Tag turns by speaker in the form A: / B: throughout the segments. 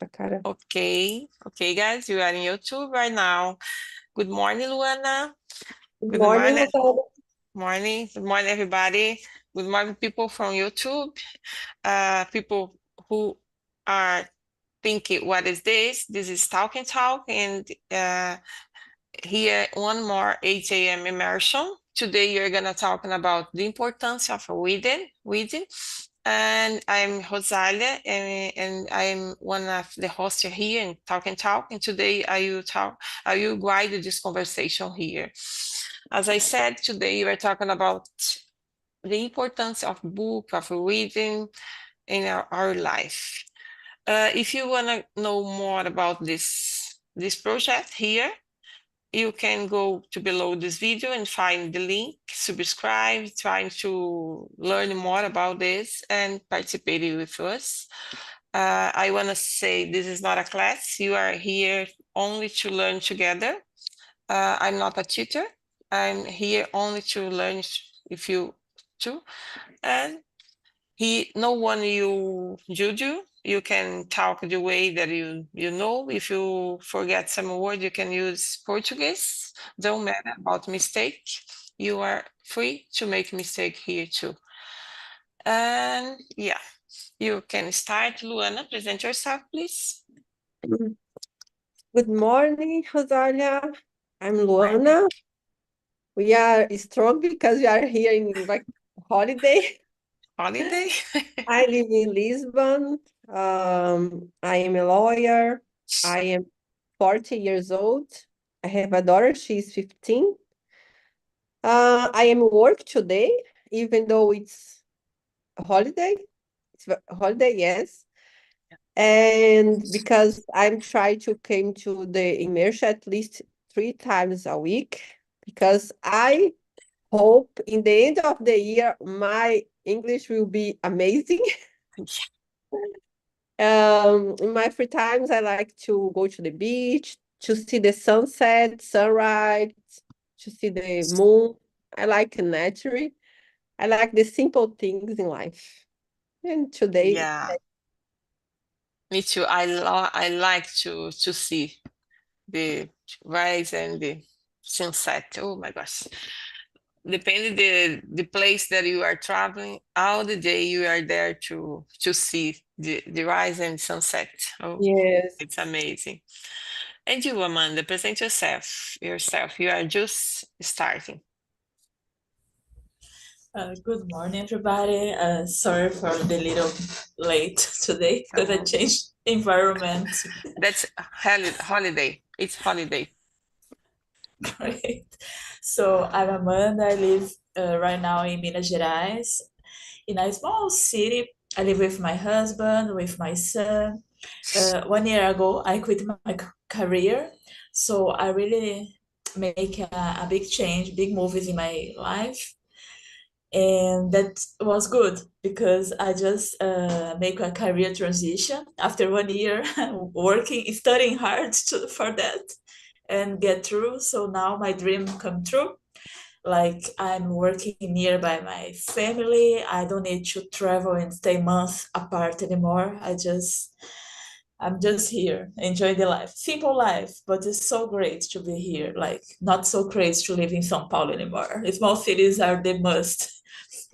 A: a cara.
B: Okay, guys, you are in YouTube right now. Good morning, Luana.
A: Good morning, Rosário.
B: Morning. Good morning, everybody. Good morning, people from YouTube. People who are thinking, what is this? This is Talk and Talk, and here one more 8 a.m. immersion. Today you're gonna talking about the importance of reading. And I'm Rosalia, and I'm one of the hosts here in Talk and Talk. And today I will guide this conversation here. As I said, today we are talking about the importance of book, of reading in our life. If you want to know more about this project here, you can go to below this video and find the link, subscribe, trying to learn more about this and participate with us. I want to say this is not a class. You are here only to learn together. I'm not a teacher. I'm here only to learn if you too. And no one you judge you. You can talk the way that you know. If you forget some word, you can use Portuguese. Don't matter about mistake. You are free to make mistake here too. And yeah, you can start. Luana, present yourself, please.
A: Good morning, Rosália. I'm Luana. We are strong because we are here in holiday.
B: Holiday.
A: I live in Lisbon. I am a lawyer. I am 40 years old. I have a daughter. She's 15. I am at work today, even though it's a holiday. It's a holiday, yes. And because I'm trying to come to the immersion at least 3 times a week, because I hope in the end of the year my English will be amazing. In my free times, I like to go to the beach, to see the sunset, sunrise, to see the moon. I like nature. I like the simple things in life. And today,
B: Yeah, me too. I like to see the rise and the sunset. Oh my gosh. Depending the place that you are traveling, all the day you are there to see the rise and sunset. Oh,
A: yes.
B: it's amazing. And you, Amanda, present yourself. You are just starting.
C: Good morning, everybody. Sorry for the little late today because I changed environment.
B: That's holiday. It's holiday.
C: Great. So I'm Amanda. I live right now in Minas Gerais, in a small city. I live with my husband, with my son. 1 year ago, I quit my career, so I really make a big change, big moves in my life. And that was good because I just make a career transition after 1 year working, studying hard for that and get through. So now my dream come true. Like I'm working nearby my family. I don't need to travel and stay months apart anymore. I'm just here, enjoying the life. Simple life, but it's so great to be here. Like not so crazy to live in São Paulo anymore. Small cities are the must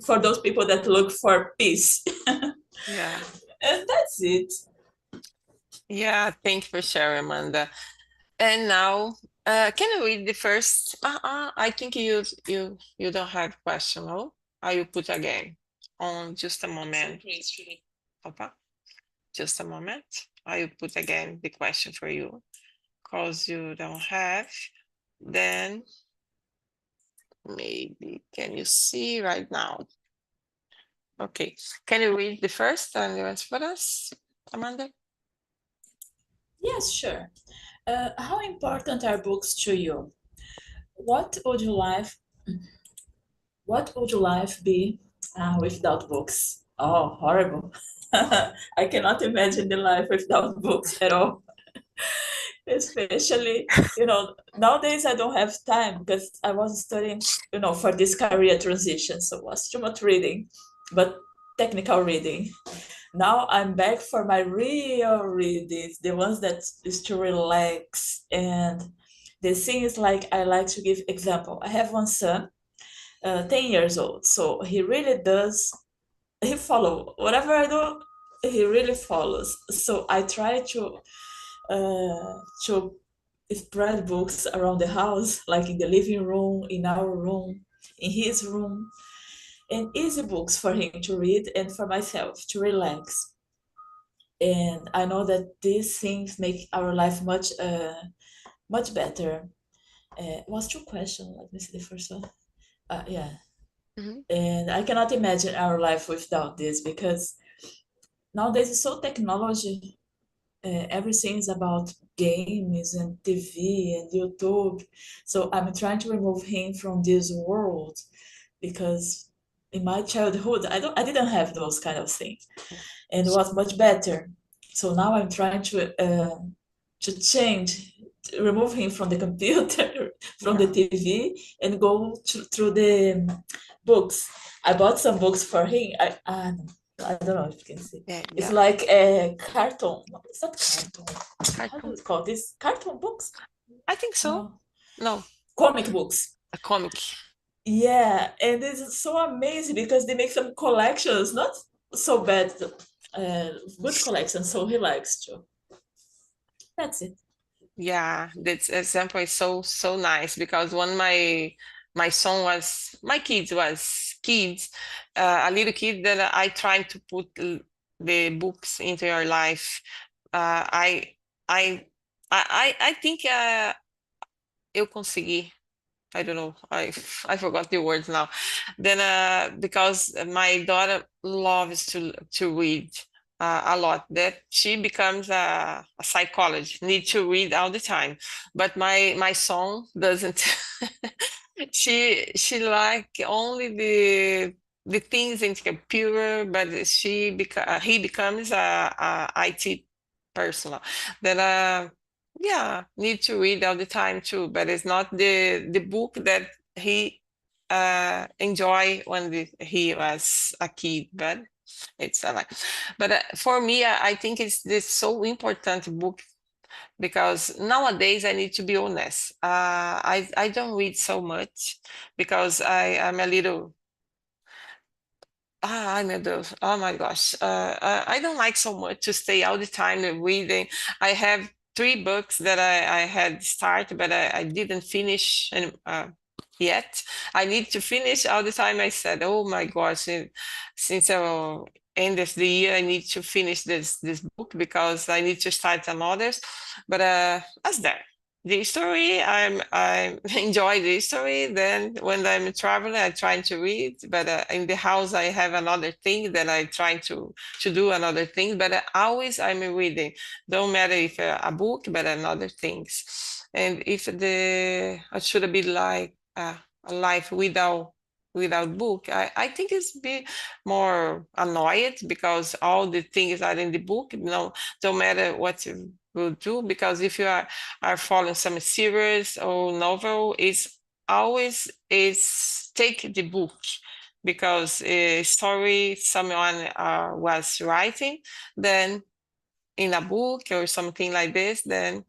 C: for those people that look for peace.
B: Yeah.
C: And that's it.
B: Yeah, thank you for sharing, Amanda. And now, can you read the first? I think you don't have question, no? I will put again on just a moment. Opa, just a moment. I will put again the question for you because you don't have. Then maybe can you see right now? Okay, can you read the first and the rest for us, Amanda?
C: Yes, sure. How important are books to you? What would your life be without books? Oh, horrible. I cannot imagine the life without books at all. Especially, nowadays I don't have time because I was studying, for this career transition. So it was too much reading, but technical reading. Now I'm back for my real readings, the ones that is to relax. And the thing is, like, I like to give example. I have one son, 10 years old, so he really does, he follow whatever I do, he really follows. So I try to spread books around the house, like in the living room, in our room, in his room, and easy books for him to read and for myself to relax. And I know that these things make our life much better. Was two questions. Let me see the first one. Yeah.
B: Mhm.
C: And I cannot imagine our life without this, because nowadays it's so technology. Everything is about games and TV and YouTube. So I'm trying to remove him from this world, because in my childhood I didn't have those kind of things, and it was much better. So now I'm trying to change, to remove him from the computer, from the
B: Yeah.
C: TV, and go through the books. I bought some books for him. I don't know if you can see.
B: Yeah,
C: It's
B: yeah.
C: like a cartoon. No, it's not cartoon. How do
B: Cartoon.
C: you call this? Cartoon books?
B: I think so.
C: No,
B: No,
C: comic books.
B: a comic.
C: Yeah, and it's so amazing because they make some collections, not so bad, good collections, so he likes to. That's it.
B: Yeah, that example is so nice because when my son was my kids was kids, a little kid that I tried to put the books into your life. Uh, I I I think eu consegui. I don't know. I forgot the words now. Then because my daughter loves to read a lot, that she becomes a psychologist, need to read all the time. But my son doesn't. She like only the things in computer, but he becomes a IT person. Then yeah, need to read all the time too, but it's not the book that he enjoy when he was a kid, but it's a like. But for me, I think it's this so important book because nowadays I need to be honest. I don't read so much because I'm a little. Ah, meu Deus. Oh my gosh. I don't like so much to stay all the time reading. I have three books that I had started, but I didn't finish yet. I need to finish all the time. I said, oh my gosh, since I will end of the year, I need to finish this book because I need to start another. But that's there the story I enjoy the story. Then when I'm traveling I try to read, but in the house I have another thing that I try to do another thing, but always I'm reading, don't matter if a book but another things. And if the I should be like a life without book, I think it's be more annoyed because all the things are in the book, no, don't matter what you will do, because if you are following some series or novel, is always is take the book because a story someone was writing, then in a book or something like this, then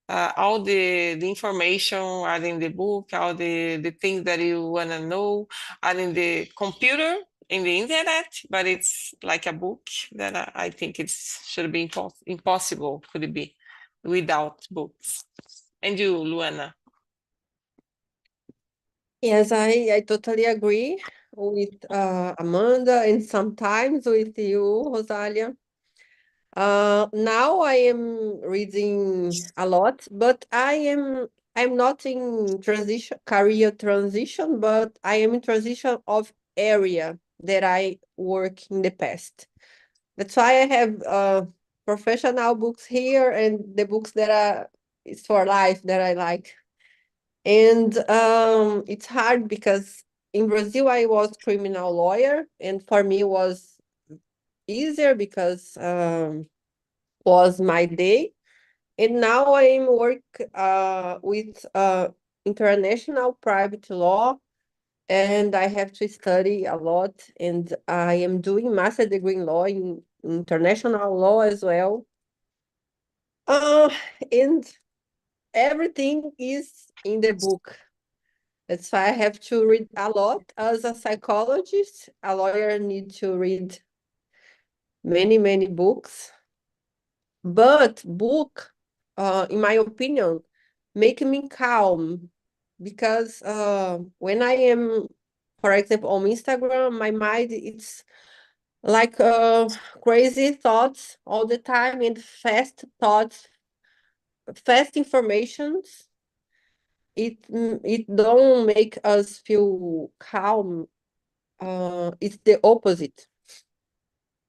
B: all the information are in the book, all the things that you want to know are in the computer, in the internet, but it's like a book that I think it should be impossible, could it be, without books. And you, Luana?
A: Yes, I totally agree with Amanda and sometimes with you, Rosalia. Now I am reading a lot, but I'm not in transition career transition, but I am in transition of area that I work in the past. That's why I have professional books here and the books that are is for life that I like. And it's hard because in Brazil I was criminal lawyer, and for me it was easier because was my day. And now I'm work with international private law, and I have to study a lot. And I am doing master degree in law in international law as well. And everything is in the book. That's why I have to read a lot. As a psychologist, a lawyer needs to read many, many books. But book, in my opinion, make me calm because when I am, for example, on Instagram, my mind it's like crazy thoughts all the time and fast thoughts, fast informations. It don't make us feel calm. It's the opposite.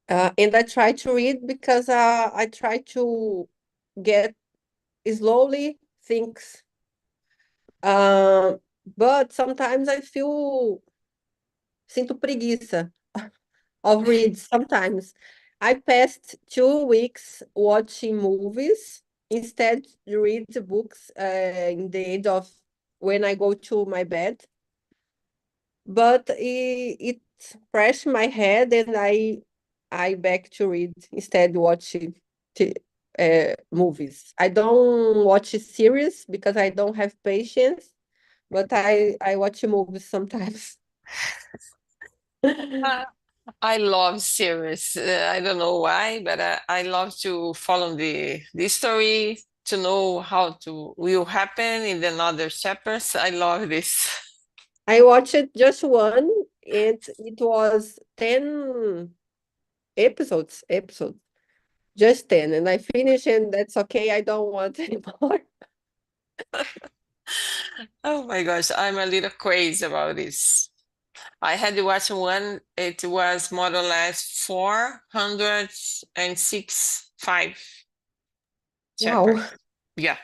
A: And I try to read because I try to get slowly things. But sometimes I sinto preguiça of read sometimes. I passed 2 weeks watching movies instead read the books in the end of when I go to my bed. But it fresh my head and I back to read instead watching movies. I don't watch series because I don't have patience, but I watch movies sometimes.
B: Uh, I love series. I don't know why, but I love to follow the story to know how to will happen in another chapters. I love this.
A: I watched just one, and it was 10 episodes, just 10, and I finished, and that's okay. I don't want anymore.
B: Oh my gosh, I'm a little crazy about this. I had to watch one, it was more or less 465
A: Wow.
B: chapters. Yeah,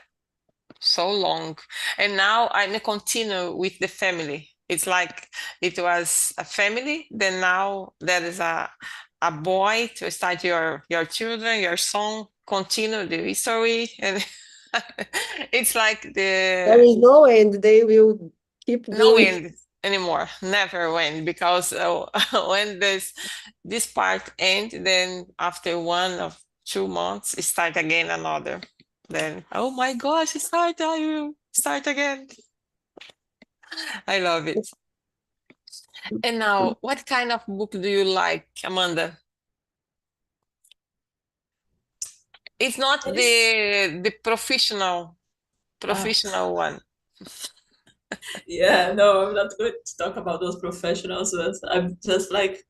B: so long. And now I continue with the family. It's like it was a family, then now there is a boy to start your children, your son, continue the history. And it's like
A: There
B: the
A: is no end. They will keep
B: no
A: doing.
B: end anymore, never win, because when this part end, then after 1 or 2 months, it start again another. Then oh my gosh, I will start again. I love it. And now, what kind of book do you like, Amanda? It's not
C: It is,
B: the professional one.
C: yeah, no, I'm not going to talk about those professionals, but I'm just like,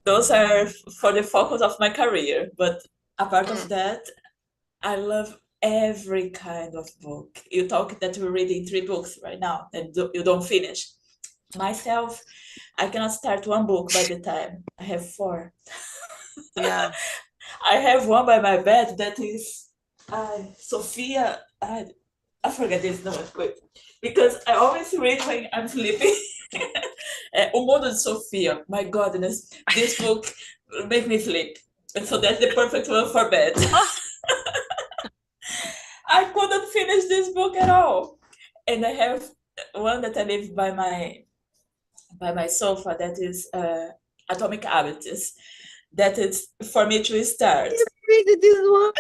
C: those are for the focus of my career. But apart of
B: Mm,
C: that, I love every kind of book. You talk that we're reading 3 books right now and you don't finish. Myself, I cannot start one book by the time. I have 4.
B: yeah.
C: I have one by my bed that is Sophia. I forget this name quick because I always read when I'm sleeping. O Mundo de Sophia. My goodness, this book make me sleep, and so that's the perfect one for bed.
B: Oh,
C: I couldn't finish this book at all, and I have one that I leave by my sofa that is Atomic Habits. That is for me to start.
A: Read this one.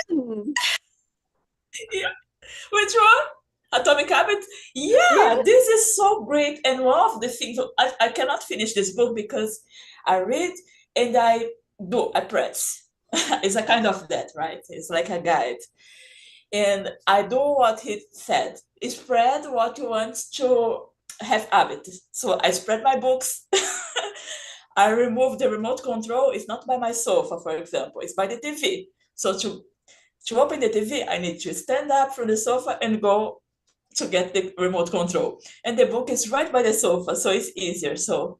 C: Which one? Atomic Habits? Yeah,
A: Yeah.
C: this is so great. And one of the things, I cannot finish this book because I read and I press. It's a kind of that, right? It's like a guide. And I do what he said. Spread what you want to have habit. So I spread my books. I remove the remote control. It's not by my sofa, for example. It's by the TV. So to open the TV, I need to stand up from the sofa and go to get the remote control. And the book is right by the sofa, so it's easier. So,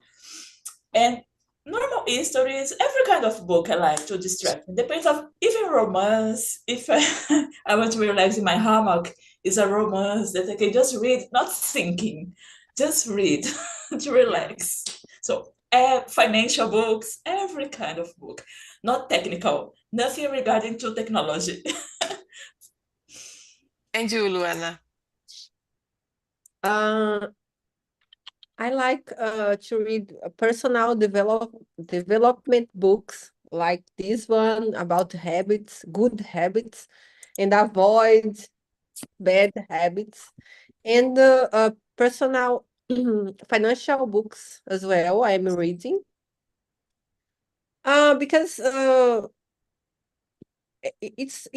C: and normal histories, every kind of book I like to distract me. Depends on even romance. If I want to relax in my hammock, it's a romance that I can just read, not thinking, just read to
B: yeah.
C: relax. So financial books, every kind of book, not technical, nothing regarding to technology.
B: And you, Luana?
A: Uh, I like to read personal development books like this one about habits, good habits, and avoid bad habits, and personal financial books as well. I'm reading because it's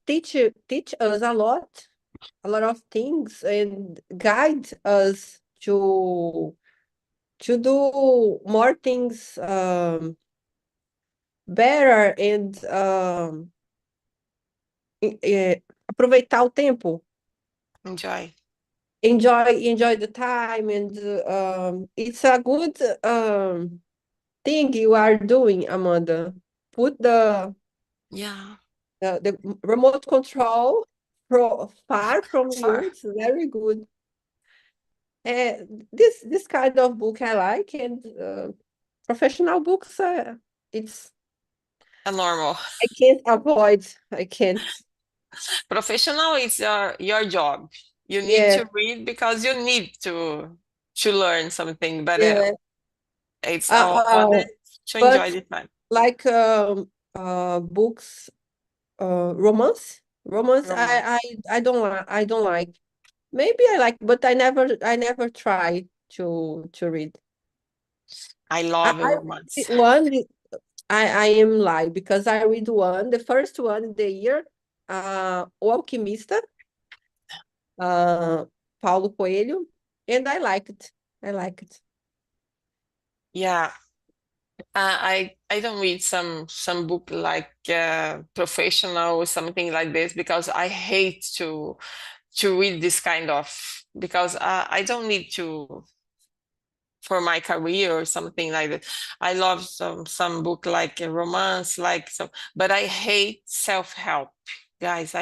A: teach us a lot of things and guide us to do more things better and aproveitar o tempo,
B: Enjoy.
A: enjoy the time, and it's a good thing you are doing, Amanda. Put
B: Yeah.
A: the remote control far from you.
B: Far
A: It's very good. This kind of book I like, and professional books, it's
B: and normal.
A: I can't avoid. I can't.
B: Professional is your job. You need
A: Yeah,
B: to read because you need to learn something, but
A: yeah.
B: it's
A: Uh,
B: our
A: uh,
B: other to enjoy
A: but
B: the time.
A: like books, romance.
B: Romance.
A: I don't like. I don't like. Maybe I like, but I never try to read.
B: I
A: I
B: love
A: read
B: romance.
A: one. I am like because I read one, the first one in the year, O Alquimista, uh, Paulo Coelho, and I like it. I like it.
B: Yeah. I don't read some book like professional or something like this because I hate to read this kind of because I don't need to for my career or something like that. I love some book like a romance, like some, but I hate self-help. Guys,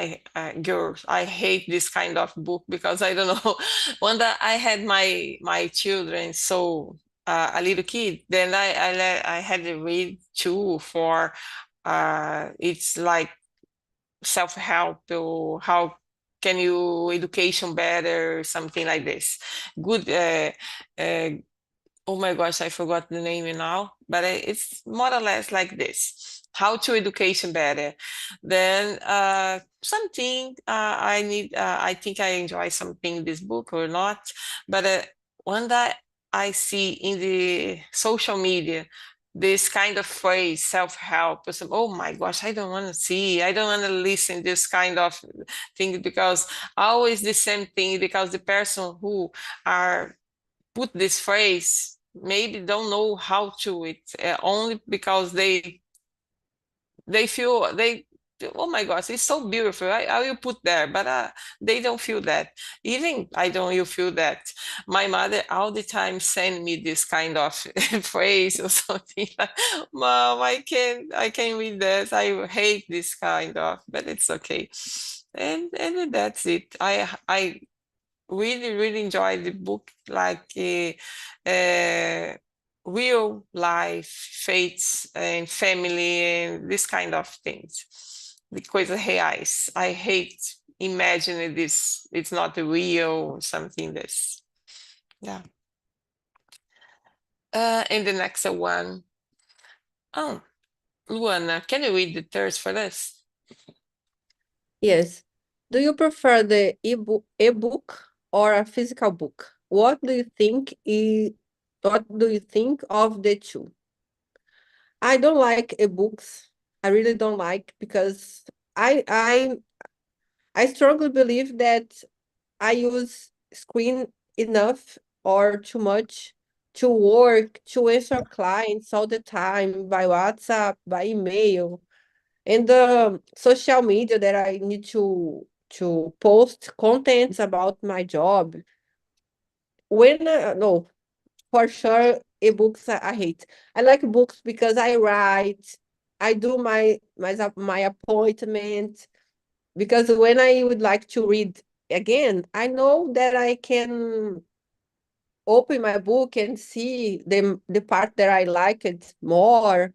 B: girls, I hate this kind of book because I don't know. When I had my children, so a little kid, then I had to read two for it's like self-help or how can you education better, something like this. Good uh, oh my gosh, I forgot the name now, but it's more or less like this. How to education better. Then something I need, I think I enjoy something in this book or not, but one that I see in the social media, this kind of phrase, self-help, or some, oh my gosh, I don't want to see, I don't want to listen this kind of thing because always the same thing because the person who are put this phrase maybe don't know how to it only because they feel they oh my gosh it's so beautiful I will put there but they don't feel that even I don't you feel that my mother all the time send me this kind of phrase or something like mom I can read this I hate this kind of but it's okay and that's it I really enjoyed the book, like real life fates and family and this kind of things. The coisas reais. I hate imagining this. It's not real, something this. Yeah. And the next one. Oh, Luana, can you read the third for us?
A: Yes. Do you prefer the ebook or a physical book? What do you think of the two? I don't like ebooks. I really don't like because I I I strongly believe that I use screen enough or too much to work, to answer clients all the time by WhatsApp, by email, and the social media that I need to post contents about my job. When no, for sure, ebooks I hate. I like books because I write, I do my appointment. Because when I would like to read again, I know that I can open my book and see the part that I like it more.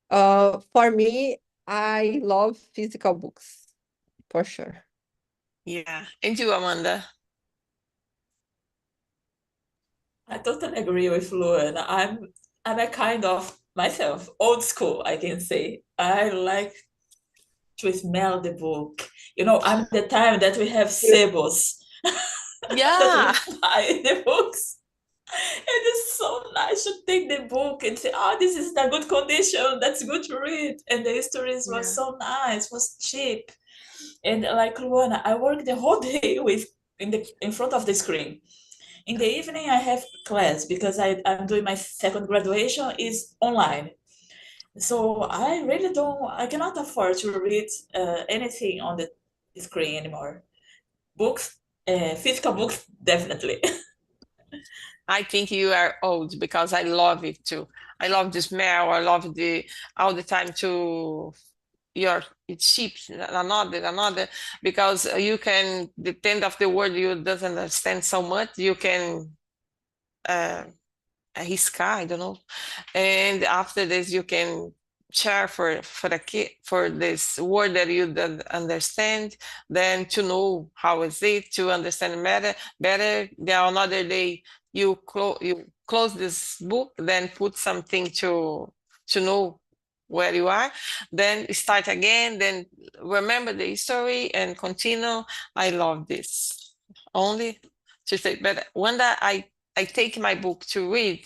A: For me, I love physical books for sure.
B: Yeah. And you, Amanda?
C: I totally agree with Luan. I'm a kind of myself, old school, I can say. I like to smell the book. I'm the time that we have sebos that
B: Yeah.
C: we buy the books. And it's so nice to take the book and say, oh, this is in a good condition. That's good to read. And the histories was
B: Yeah.
C: so nice, was cheap. And like Luana, I work the whole day in front of the screen. In the evening, I have class because I'm doing my second graduation is online. So I cannot afford to read anything on the screen anymore. Books, physical books, definitely.
B: I think you are old because I love it too. I love the smell. I love the all the time to your it ships another because you can depend of the word you doesn't understand so much. You can uh, arriscar, I don't know. And after this, you can share for the kid for this word that you don't understand, then to know how is it to understand better. Then another day you close this book, then put something to know where you are, then start again, then remember the story and continue. I love this. Only to say, but when that I take my book to read,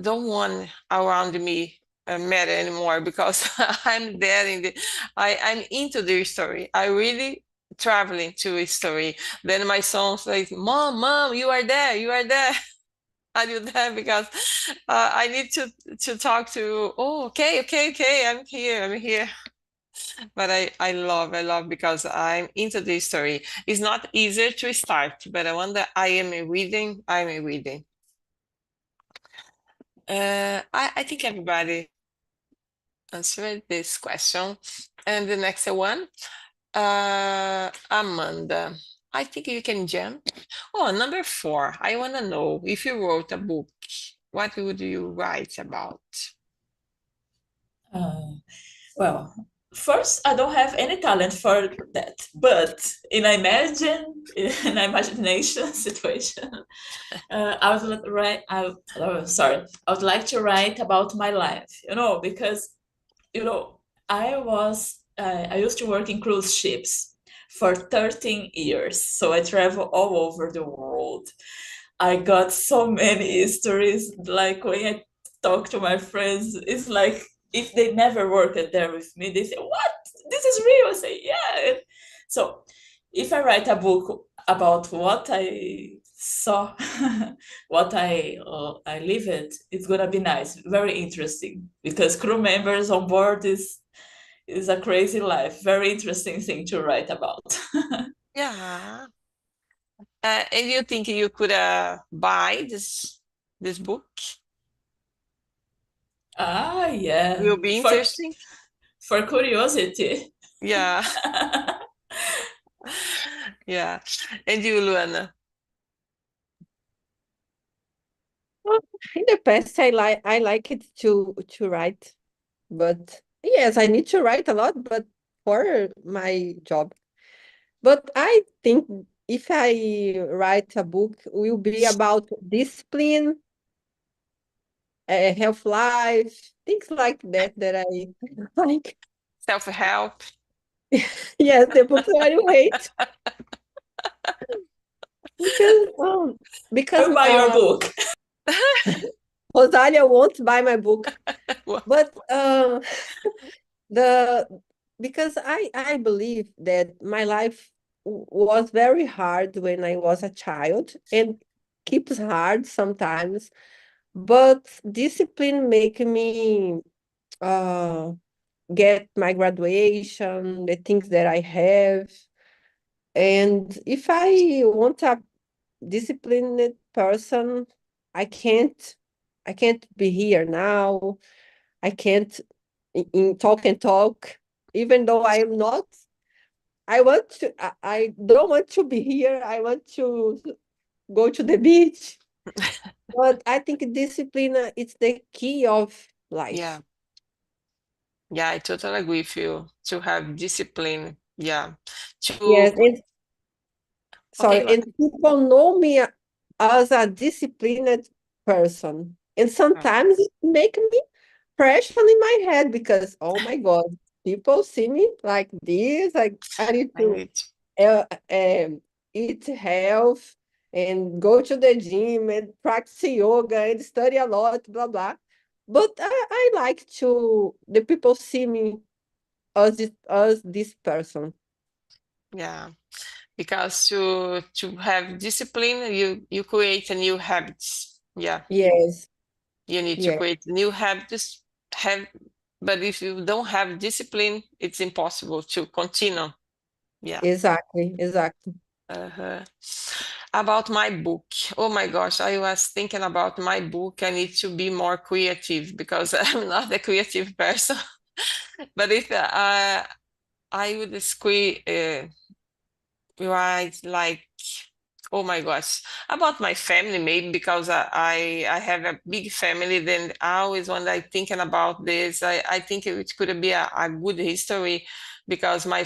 B: don't want around me matter anymore because I'm there I'm into the story. I really traveling to a story. Then my son says, Mom, you are there, you are there. Are you there? Because I need to talk to, oh, okay, I'm here. But I love because I'm into this story. It's not easy to start, but I wonder I'm a reading. I think everybody answered this question. And the next one, Amanda, I think you can jump. Oh, number 4, I want to know if you wrote a book, what would you write about?
C: Uh, well, first, I don't have any talent for that, but in imagination situation, I would write. Sorry, I would like to write about my life. Because you know, I used to work in cruise ships for 13 years, so I travel all over the world. I got so many stories. Like when I talk to my friends, it's like if they never worked there with me, they say, "What? This is real." I say, "Yeah." So if I write a book about what I saw, what I lived, it's gonna be nice, very interesting. Because crew members on board is a crazy life, very interesting thing to write about.
B: Yeah. And you think you could buy this book?
C: Yeah,
B: Will be interesting.
C: for curiosity.
B: Yeah, yeah. And you, Luana?
A: Well, in the past, I like it to write, but yes, I need to write a lot, but for my job. But I think if I write a book, will be about discipline, health life, things like that I like.
B: Self-help?
A: Yes, the books that you hate because
C: I'll buy your book.
A: Rosalia won't buy my book, but the because I believe that my life was very hard when I was a child and keeps hard sometimes, but discipline make me uh get my graduation, the things that I have. And if I want a disciplined person, I can't I can't be here now. I can't in talk and talk, even though I am not. I don't want to be here. I want to go to the beach. But I think discipline is the key of
B: Yeah,
A: life.
B: yeah, I totally agree with you. To have discipline, yeah.
A: Yes,
B: To
A: and
B: okay,
A: sorry, and people know me as a disciplined person. And sometimes it make me pressure in my head because, oh my God, people see me like this. I need
B: I
A: to
B: need
A: eat health and go to the gym and practice yoga and study a lot, blah, blah. But I like to, the people see me as this person.
B: yeah, because to have discipline, you create a new habits. Yeah,
A: Yes,
B: you need to
A: yes,
B: create new habits. Have, but if you don't have discipline, it's impossible to continue. Yeah.
A: exactly, exactly.
B: Uh-huh. About my book. Oh my gosh, I was thinking about my book. I need to be more creative because I'm not a creative person. But if I would write like, oh my gosh, about my family maybe because I have a big family. Then I always when I thinking about this, I think it could be a good history because my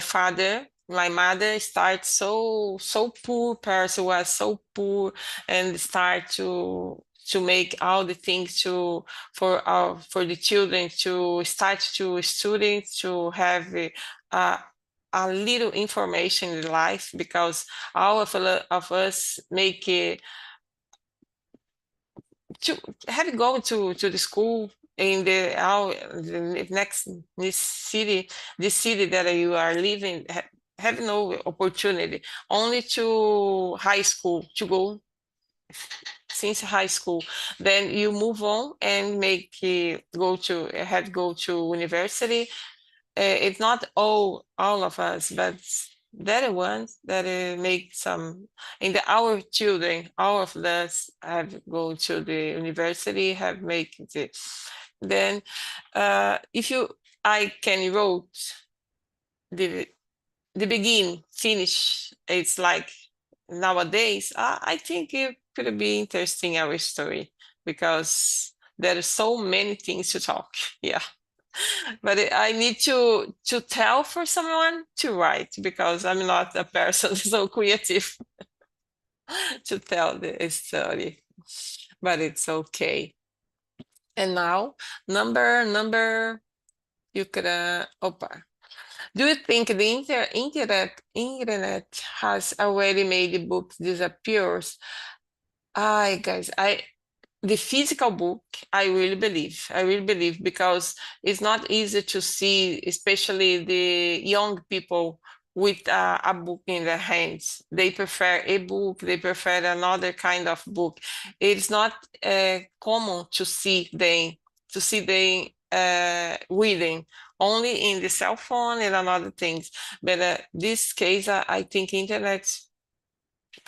B: mother started so poor person was so poor and start to make all the things to for the children to start to students to have uh, a little information in life because all of us make it to have gone to the school in the next this city that you are living have no opportunity only to high school to go since high school then you move on and make go to university. It's not all of us, but there are ones that make some. In our children, all of us have go to the university, have make it. Then, if you, I can wrote the begin finish. It's like nowadays. I think it could be interesting our story because there are so many things to talk. Yeah. But I need to tell for someone to write because I'm not a person so creative to tell the story. But it's okay. And now, number you could opa. Do you think the internet has already made the books disappears? I guys, the physical book, I really believe because it's not easy to see, especially the young people with a book in their hands. They prefer a book, they prefer another kind of book. It's not common to see them reading only in the cell phone and another things. But this case, I think internet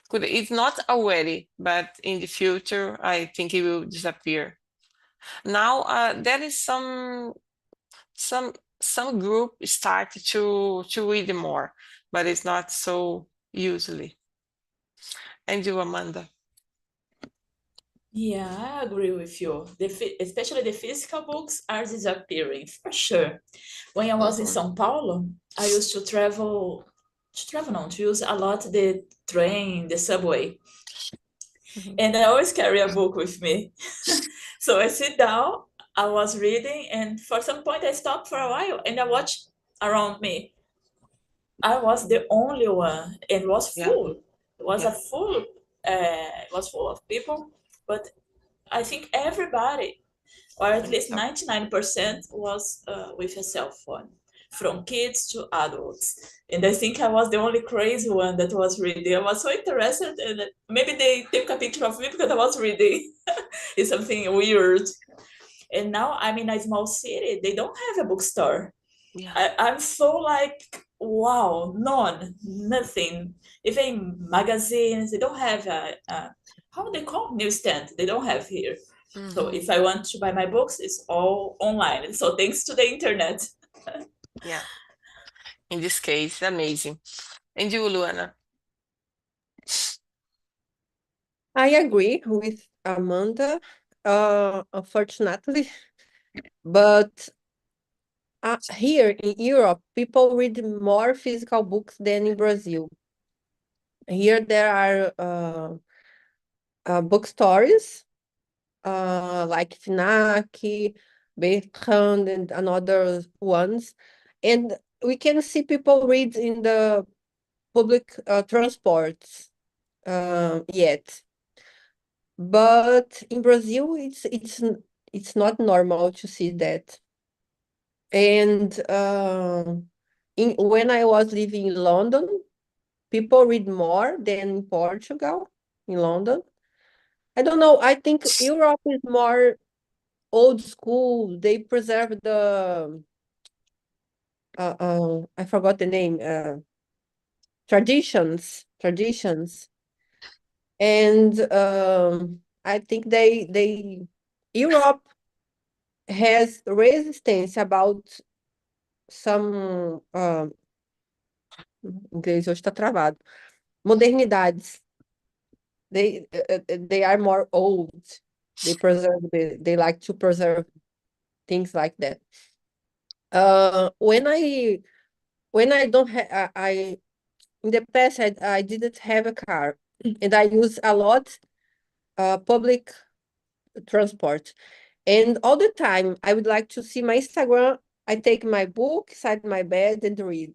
B: could it's not already, but in the future, I think it will disappear. Now, there is some some group start to read more, but it's not so usually. And you, Amanda?
C: Yeah, I agree with you. Especially the physical books are disappearing for sure. When I was in
B: Mhm.
C: São Paulo, I used to use a lot the train, the subway,
B: Mhm.
C: and I always carry a book with me. So I sit down, I was reading, and for some point I stopped for a while and I watched around me. I was the only one, and it was
B: Yeah,
C: full. It was
B: yeah,
C: a full. It was full of people, but I think everybody, or at
B: and
C: least
B: so
C: 99%, was with a cell phone, from kids to adults. And I think I was the only crazy one that was reading. I was so interested, and maybe they took a picture of me because I was reading. It's something weird. And now I'm in a small city. They don't have a bookstore.
B: yeah.
C: I'm so like, wow, nothing. Even magazines, they don't have how they call newsstand. They don't have here. So
B: Hmm.
C: if I want to buy my books, it's all online. So thanks to the internet.
B: Yeah. In this case, amazing. And you, Luana?
A: I agree with Amanda, unfortunately, but here in Europe, people read more physical books than in Brazil. Here there are bookstores like FNAC, Bertrand, and another ones. And we can see people read in the public transports yet. But in Brazil, it's not normal to see that. And when I was living in London, people read more than in Portugal, in London. I don't know. I think Europe is more old school. They preserve the I forgot the name. Traditions, and I think they Europe has resistance about some inglês hoje está travado. Modernidades. They are more old. They like to preserve things like that. When I don't have I in the past I didn't have a car and I use a lot public transport. And all the time I would like to see my Instagram. I take my book inside my bed and read.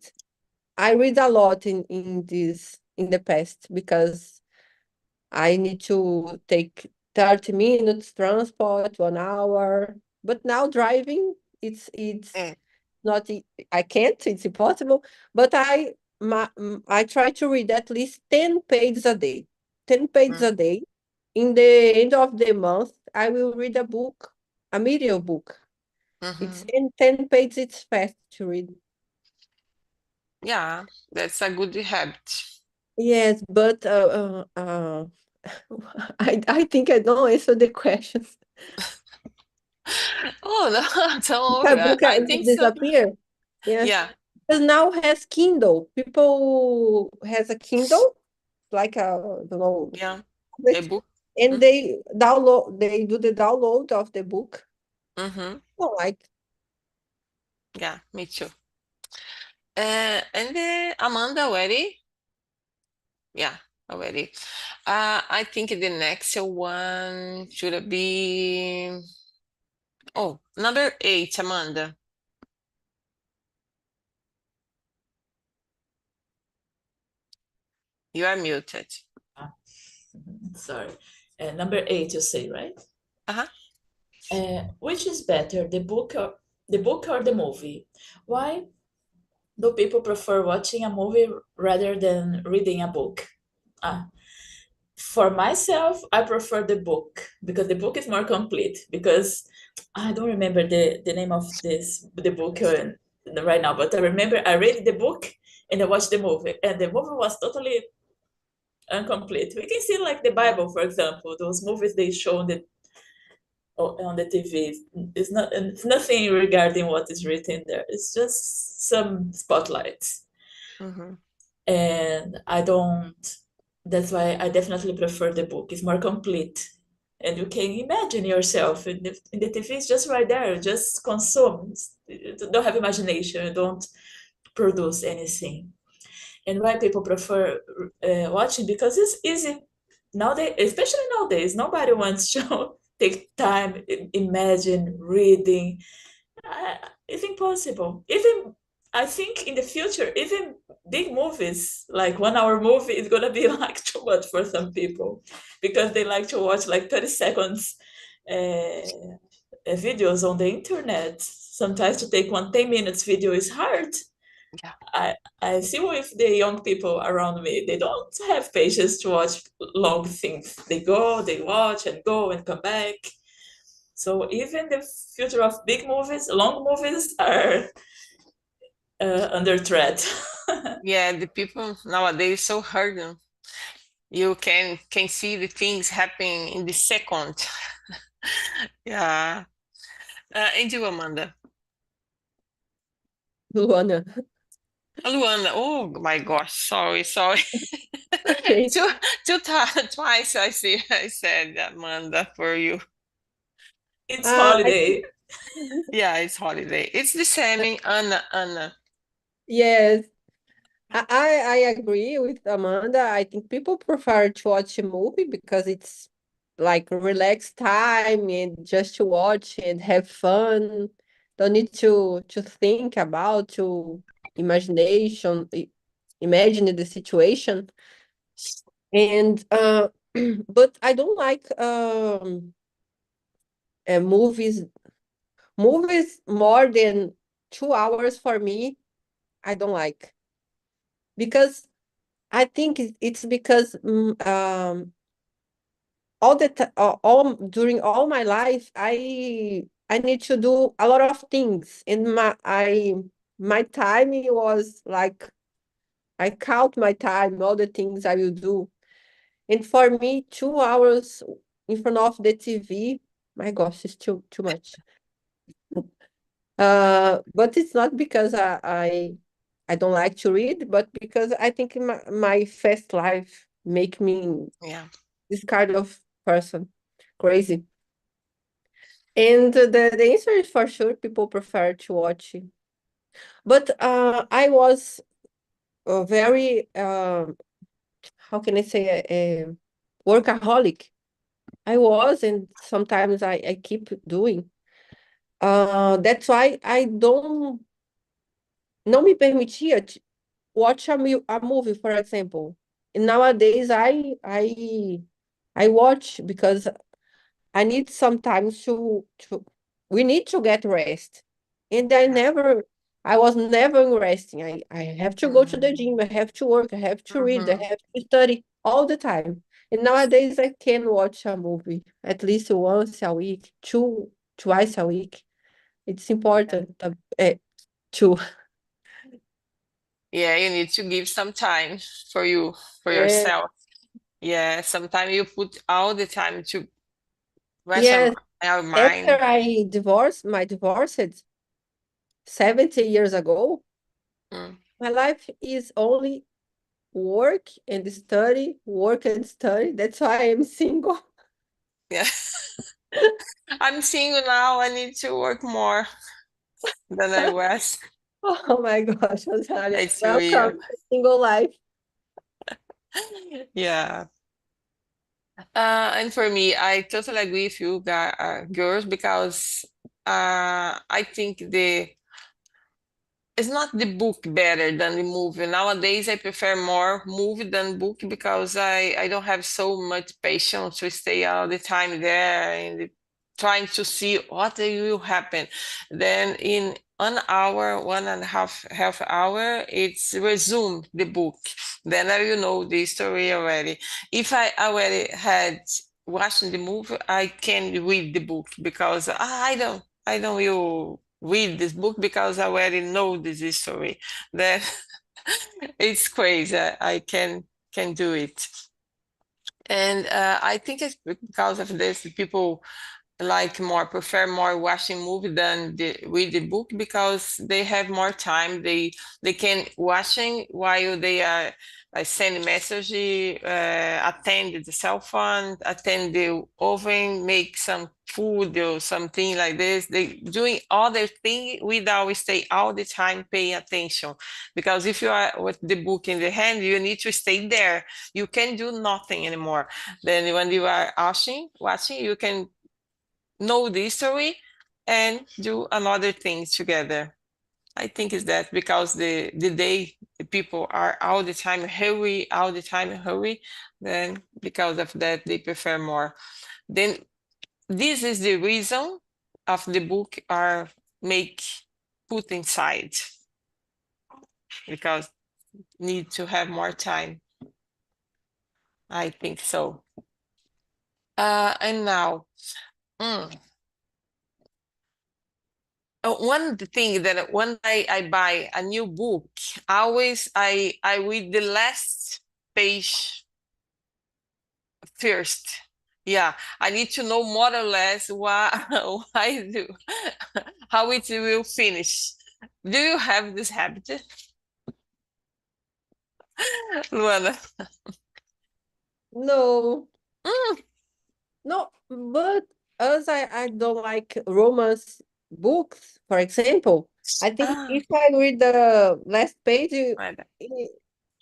A: I read a lot in the past because I need to take 30 minutes transport, 1 hour. But now driving, it's
B: É.
A: not I can't, it's impossible. But I try to read at least 10 pages a day. 10 pages
B: Hum.
A: a day. In the end of the month, I will read a book, a medium book. It's
B: Mhm.
A: in 10 pages, it's fast to read.
B: Yeah, that's a good habit.
A: Yes, but I think I don't answer the questions.
B: Oh, no, don't
A: A
B: worry.
A: book
B: I think so.
A: disappear. Yes,
B: Yeah,
A: because now has Kindle. People has a Kindle, like a, I don't know,
B: yeah. A
A: tablet,
B: book.
A: and they do the download of the book.
B: Mm-hmm.
A: Oh, like
B: Yeah, me too. And Amanda already? Yeah, already. I think the next one should be, oh, number 8, Amanda. You are muted.
C: Sorry. Number 8, you say, right?
B: Uh-huh.
C: Which is better, the book or the movie? Why do people prefer watching a movie rather than reading a book? Ah, for myself, I prefer the book because the book is more complete. Because I don't remember the name of the book right now, but I remember I read the book and I watched the movie, and the movie was totally incomplete. We can see like the Bible, for example, those movies they show on the TV. It's nothing regarding what is written there. It's just some spotlights,
B: Mm-hmm.
C: and I don't. That's why I definitely prefer the book. It's more complete, and you can imagine yourself in the TV. It's just right there. You just consume. You don't have imagination. You don't produce anything. And why people prefer watching, because it's easy nowadays, especially nowadays. Nobody wants to take time, imagine reading. It's impossible. Even I think in the future, even big movies like 1 hour movie is gonna be like too much for some people because they like to watch like 30 seconds videos on the internet. Sometimes to take 10 minutes video is hard.
B: Yeah.
C: I see with the young people around me, they don't have patience to watch long things. They go, they watch and go and come back. So even the future of big movies, long movies are under threat.
B: Yeah, the people nowadays so hard. You can see the things happening in the second. Yeah. And you, Amanda?
A: Luana.
B: Luana, oh my gosh, sorry.
A: Okay.
B: Two, twice I said Amanda for you.
C: It's
A: I
C: holiday.
B: Yeah, it's holiday. It's the same, Anna.
A: yes. I agree with Amanda. I think people prefer to watch a movie because it's like relax time and just to watch and have fun. Don't need to think about to imagination imagine the situation. And but I don't like movies more than 2 hours for me. I don't like because I think it's because all during all my life I need to do a lot of things and my time was like I count my time, all the things I will do. And for me, 2 hours in front of the TV, my gosh, it's too much. But it's not because I don't like to read, but because I think my fast life make me
B: Yeah.
A: this kind of person crazy. And the answer is for sure people prefer to watch. But I was very how can I say a workaholic. I was, and sometimes I keep doing. That's why I não me permitia watch a movie, for example. And nowadays I watch because I need sometimes to we need to get rest. And I was never resting. I have to go to the
B: Mhm.
A: gym, I have to work, I have to read, I
B: Mhm.
A: have to study all the time. And nowadays I can watch a movie at least once a week, twice a week. It's important to
B: Yeah, you need to give some time for you, for
A: uh,
B: yourself. Yeah, sometimes you put all the time to rest
A: yes.
B: our
A: After
B: mind.
A: I divorced 70 years ago,
B: Mm.
A: my life is only work and study. That's why I'm single.
B: Yeah. I'm single now. I need to work more than I was.
A: Oh my gosh, Rosalia.
B: It's real.
A: Welcome to single life.
B: Yeah. And for me, I totally agree with you, girls, because I think it's not the book better than the movie. Nowadays, I prefer more movie than book because I don't have so much patience to stay all the time there and trying to see what will happen. Then in 1 hour, 1.5 hour, it's resume the book. Then I will know the story already. If I already had watching the movie, I can read the book because I don't will read this book because I already know this history. Then it's crazy. I can do it. And I think it's because of this people prefer more watching movie than read the book because they have more time. They can watching while they are sending message, attend the cell phone, attend the oven, make some food or something like this. They doing other thing without stay all the time paying attention. Because if you are with the book in the hand, you need to stay there. You can do nothing anymore. Then when you are watching, you can know the history and do another things together. I think it's that because the people are all the time hurry, then because of that they prefer more. Then this is the reason of the book are make put inside because need to have more time. I think so. And now, mm, one thing that when I buy a new book, always I read the last page first. Yeah, I need to know more or less why why do how it will finish. Do you have this habit, Luana?
A: No,
B: Mm,
A: no, but as I don't like romance books, for example, I think
B: ah,
A: if I read the last page,
B: matter.
A: it,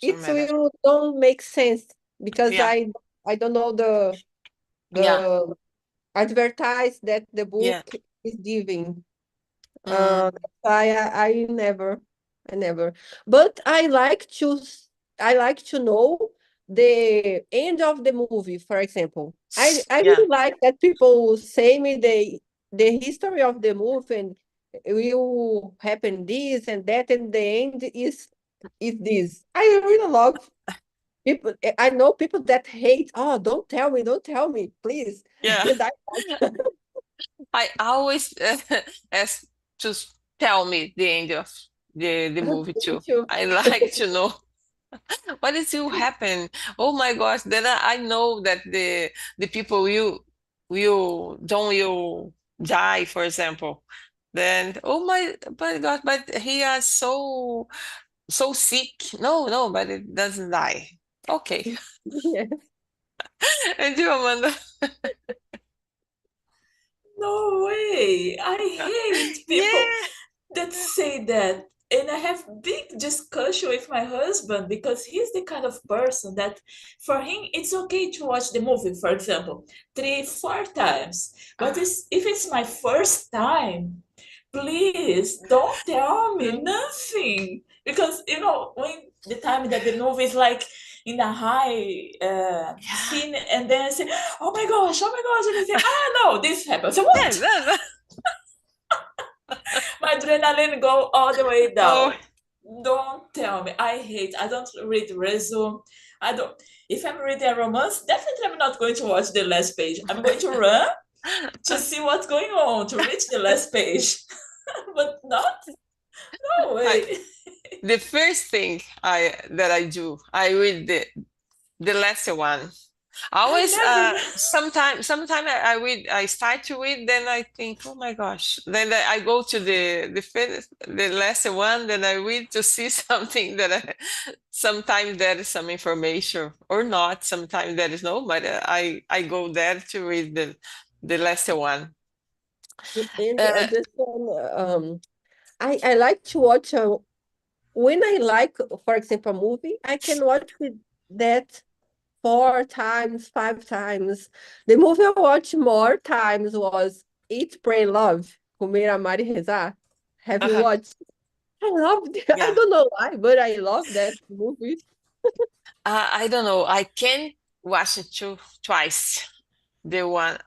B: Doesn't
A: it
B: matter.
A: will don't make sense because
B: Yeah.
A: I don't know
B: Yeah.
A: the advertise that the book
B: Yeah.
A: is giving.
B: Mm,
A: That's why I never. But I like to know the end of the movie, for example. I
B: yeah.
A: really like that people say me the history of the movie and will happen this and that, and the end is this. I really love people. I know people that hate, oh, don't tell me, please.
B: Yeah.
A: And I
B: I always ask to tell me the end of the movie
A: me
B: too.
A: too.
B: I like to know what is will happen. Oh my gosh, then I know that the people will don't will die, for example. Then oh my God, but he is so sick. No, no, but it doesn't die. Okay.
A: Yes.
B: And you, Amanda?
C: No way. I hate people
B: Yeah.
C: that say that. And I have big discussion with my husband because he's the kind of person that for him it's okay to watch the movie, for example, 3, 4 times. But if it's my first time, please don't tell me nothing. Because when the time that the movie is like in a high
B: Yeah.
C: scene and then I say, oh my gosh, and I say, no, this happens. So what?
B: Yeah, no.
C: My adrenaline go all the way
B: Oh,
C: down. Don't tell me. I don't read resume. I don't. If I'm reading a romance, definitely I'm not going to watch the last page. I'm going to run to see what's going on, to reach the last page. But not, no
B: I,
C: way.
B: the first thing I do, I read the last one. I
C: I
B: always
C: never.
B: sometime I start to read, then I think, oh my gosh. Then I go to the last one, then I read to see something that sometimes there is some information or not. Sometimes there is no, but I go there to read the last one.
A: And
B: Uh,
A: this one, I like to watch when I like, for example, a movie, I can watch with that 4 times, 5 times. The movie I watched more times was Eat, Pray, Love, Comer, Amar e Rezar. Have you
B: uh-huh,
A: watched? I loved it. I
B: yeah.
A: don't know why, but I love that movie.
B: I don't know. I can watch it twice. The one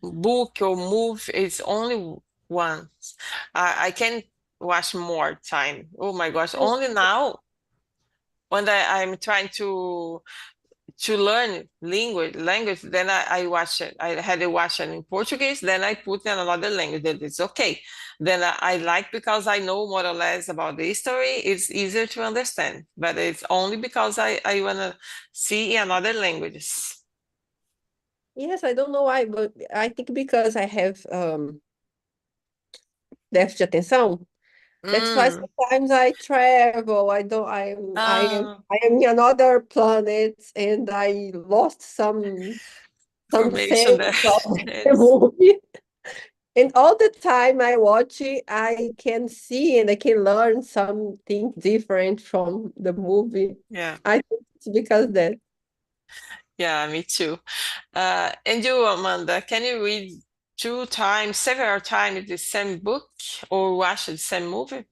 B: book or move is only once. I can watch more time. Oh my gosh! Only now when I'm trying to learn language, then I watch it. I had to watch it in Portuguese, then I put in another language. That it's okay. Then I like because I know more or less about the history. It's easier to understand, but it's only because I wanna see in another languages.
A: Yes, I don't know why, but I think because I have déficit de atenção. That's why
B: Mm.
A: sometimes I travel.
B: Ah,
A: I am in another planet and I lost some
B: information there.
A: sense of the
B: Yes.
A: movie. And all the time I watch it, I can see and I can learn something different from the movie.
B: Yeah.
A: I think it's because that.
B: Yeah, me too. And you, Amanda, can you read several times the same book or watch the same movie?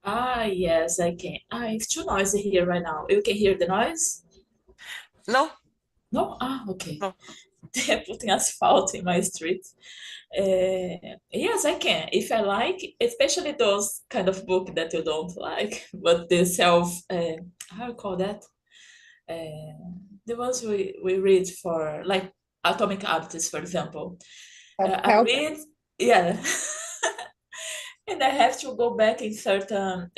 C: Yes, I can. It's too noisy here right now. You can hear the noise?
B: No,
C: No? Okay.
B: no.
C: They're putting asphalt in my street. Yes, I can. If I like, especially those kind of book that you don't like, but the how you call that? The ones we read for, like Atomic Habits, for example. I
A: Help.
C: read, yeah. And I have to go back in certain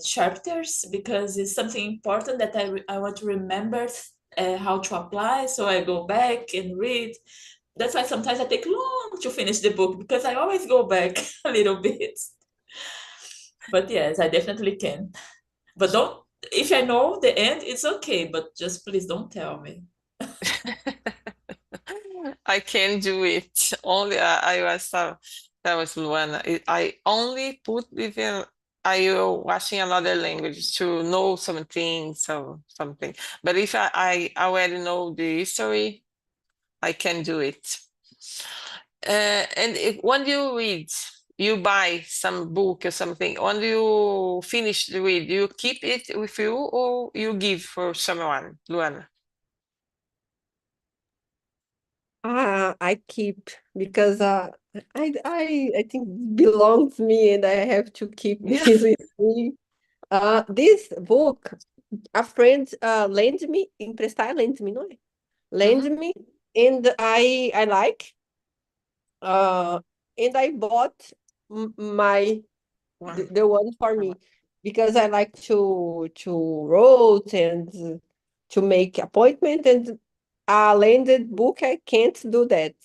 C: chapters because it's something important that I want to remember how to apply. So I go back and read. That's why sometimes I take long to finish the book because I always go back a little bit. But yes, I definitely can. But don't, if I know the end, it's okay. But just please don't tell me.
B: I can do it. Only I was that was one. I only put even are you watching another language to know something, something? But if I already know the history, I can do it. And when you read, you buy some book or something. When you finish the read, you keep it with you or you give for someone, Luana?
A: I keep because I think it belongs me and I have to keep
C: Yeah.
A: this with me. This book, a friend lent me, emprestar, lent me, não é? Lend
B: Mhm.
A: me, and I like, and I bought my
B: One.
A: the one for me because I like to wrote and to make appointment, and a lended book I can't do that.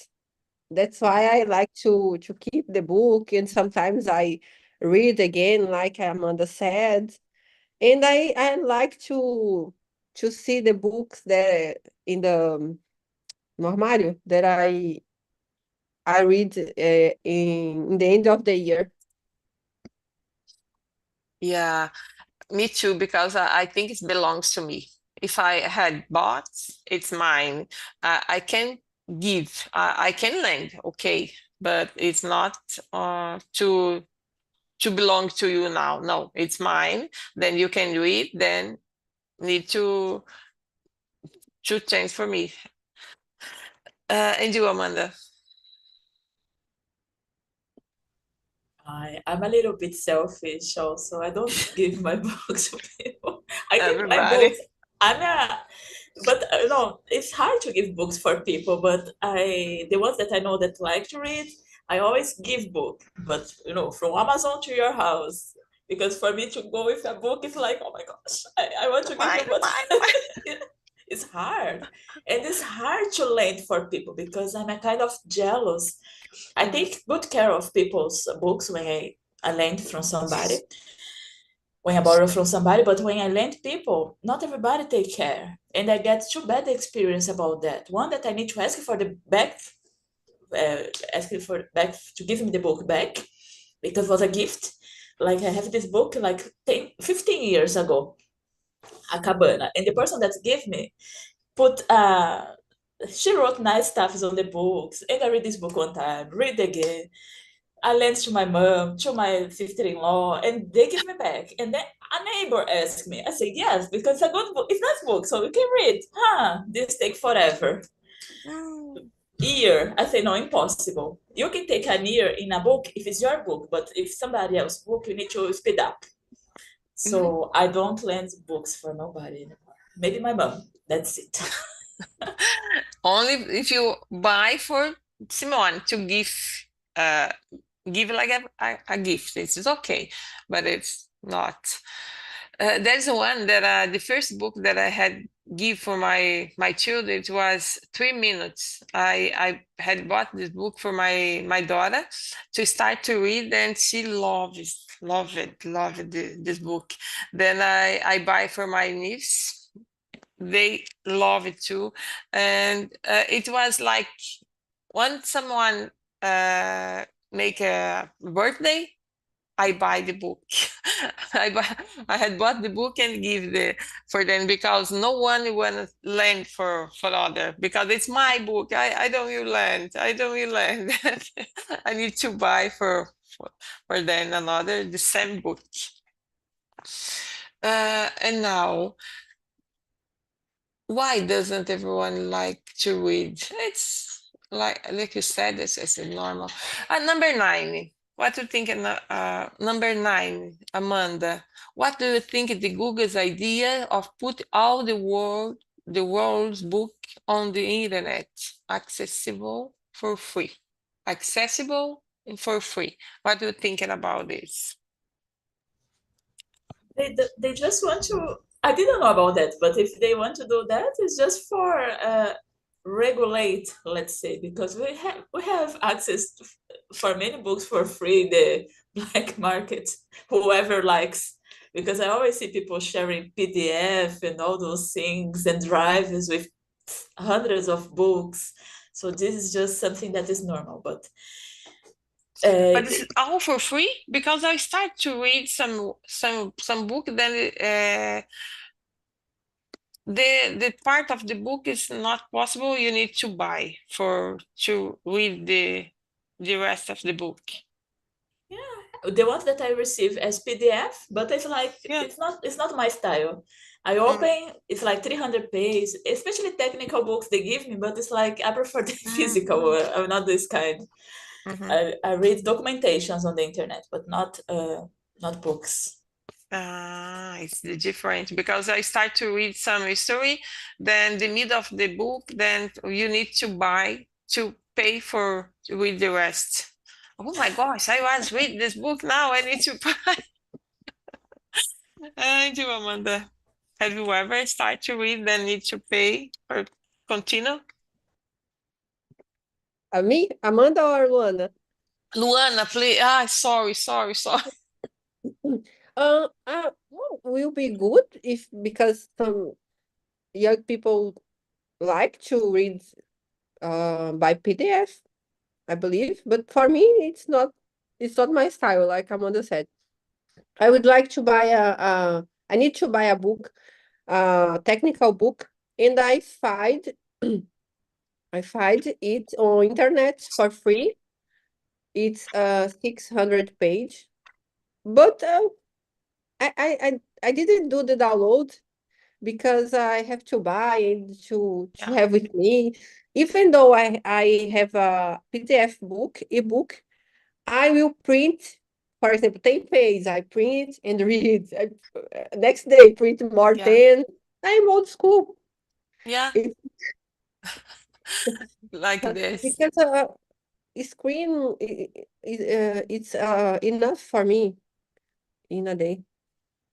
A: That's why I like to keep the book, and sometimes I read again, like Amanda said. And I like to see the books that in the no armário that I read in the end of the year.
B: Yeah, me too, because I think it belongs to me. If I had bought, it's mine. I can give, I can lend, okay, but it's not to belong to you now. No, it's mine. Then you can read, then need to change for me. And you, Amanda?
C: I'm a little bit selfish also. I don't give my books to people. I give my
B: Everybody.
C: books. I'm a, but no, it's hard to give books for people. But the ones that I know that like to read, I always give book. But from Amazon to your house, because for me to go with a book is like, oh my gosh, I want to give you,
B: Mine,
C: but
B: mine, mine.
C: it's hard, and it's hard to lend for people because I'm a kind of jealous. I
B: Mhm.
C: take good care of people's books when I lend from somebody, when I borrow from somebody, but when I lend people, not everybody take care. And I get two bad experience about that. One that I need to ask for the back, asking for back to give me the book back because it was a gift. Like I have this book like 10, 15 years ago, a cabana, and the person that gave me put she wrote nice stuff on the books, and I read this book one time, read again. I lent to my mom, to my sister-in-law, and they give me back. And then a neighbor asked me. I said, yes, because it's a good book. It's a nice book, so you can read. This take forever.
B: Mm.
C: Year. I say, no, impossible. You can take an year in a book if it's your book, but if somebody else's book, you need to speed up.
B: Mhm.
C: So I don't lend books for nobody anymore. Maybe my mom. That's it.
B: Only if you buy for someone to uh, give like a gift. It's okay, but it's not. There's one that the first book that I had give for my children, it was 3 minutes. I had bought this book for my daughter to start to read, and she loved this book. Then I buy for my niece. They love it too, and it was like when someone uh, make a birthday, I buy the book. I buy, I had bought the book and give the for them because no one will lend for other because it's my book. I don't will lend. I don't will lend. I need to buy for them another the same book. And now, why doesn't everyone like to read? It's like you said, it's normal. Number nine. What do you think? Number nine, Amanda. What do you think the Google's idea of put all the world's book on the internet, accessible for free, accessible and for free? What do you thinking about this?
C: They just want to. I didn't know about that, but if they want to do that, it's just for regulate, let's say, because we have access for many books for free, the black market, whoever likes. Because I always see people sharing PDF and all those things and drives with hundreds of books. So this is just something that is normal, but
B: But it's all for free? Because I start to read some book, then the part of the book is not possible. You need to buy to read the rest of the book.
C: The ones that I receive as PDF, but it's like
B: Yeah.
C: it's not my style. I open, it's like 300 pages, especially technical books they give me, but it's like I prefer the physical one. I'm not this kind. I read documentations on the internet, but not books.
B: It's different because I start to read some history, then the middle of the book, then you need to buy to pay for to read the rest. Oh my gosh, I was reading this book now, I need to buy. Thank you, Amanda. Have you ever start to read, then need to pay or continue?
A: Me, Amanda or Luana?
B: Luana, please. Sorry.
A: Well, will be good if because some young people like to read by PDF, I believe. But for me, it's not my style, like Amanda said. I would like to buy I need to buy a book, technical book, and I find it on internet for free. It's 600 page, but I didn't do the download because I have to buy and to
B: Yeah.
A: have with me. Even though I have a PDF book, ebook, I will print, for example, 10 pages. I print and read. Next day, print more
B: Yeah.
A: 10. I'm old school.
B: Yeah,
A: It's
B: like this.
A: because screen it's enough for me in a day.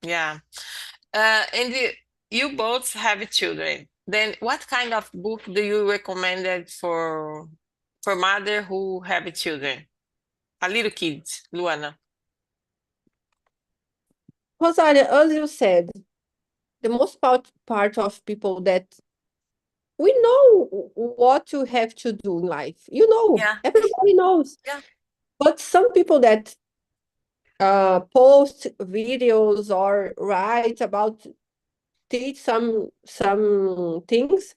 B: Yeah. And you both have children. Then what kind of book do you recommend it for mother who have children? A little kids, Luana.
A: Rosalia, as you said, the most part of people that we know what you have to do in life. You know,
B: Yeah.
A: everybody knows.
B: Yeah.
A: But some people that post videos or write about teach some things,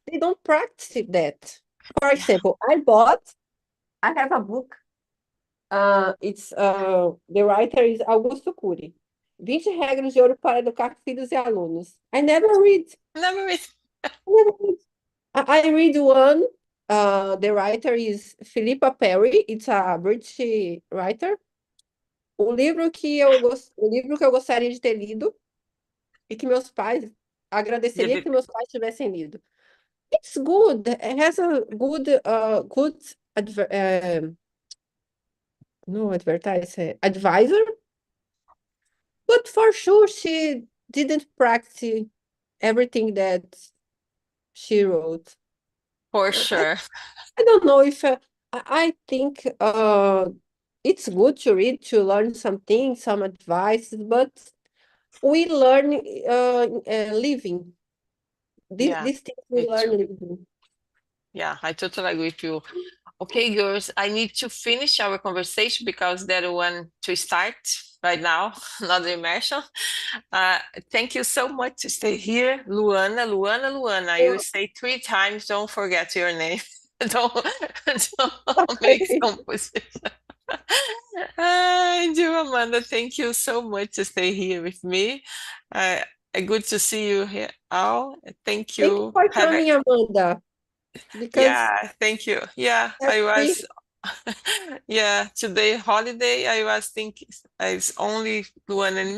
A: they don't practice that. For
B: Yeah.
A: example, I have a book. It's the writer is Augusto Cury. 20 regras de ouro para educar filhos e alunos. I never read.
B: Never read.
A: Never read. I read one. The writer is Philippa Perry. It's a British writer. O livro que eu gostaria de ter lido e que meus pais agradeceria que meus pais tivessem lido. It's good. It has a good no advertise advisor, but for sure she didn't practice everything that she wrote.
B: For sure.
A: I don't know if I think it's good to read to learn something, some advice, but we learn living.
B: Yeah,
A: These things we
B: me
A: learn
B: too.
A: living.
B: Yeah, I totally agree with you. Okay, girls, I need to finish our conversation because that one to start right now, another immersion. Thank you so much to stay here. Luana. You say 3 times, don't forget your name. Don't make some position. And you, Amanda, thank you so much to stay here with me. Good to see you here. All. Thank
A: Thank you
B: you.
A: for
B: Have a
A: coming, Amanda, because
B: yeah, thank you. Yeah, I
A: next week
B: was yeah, today holiday I was thinking it's only Luan and me.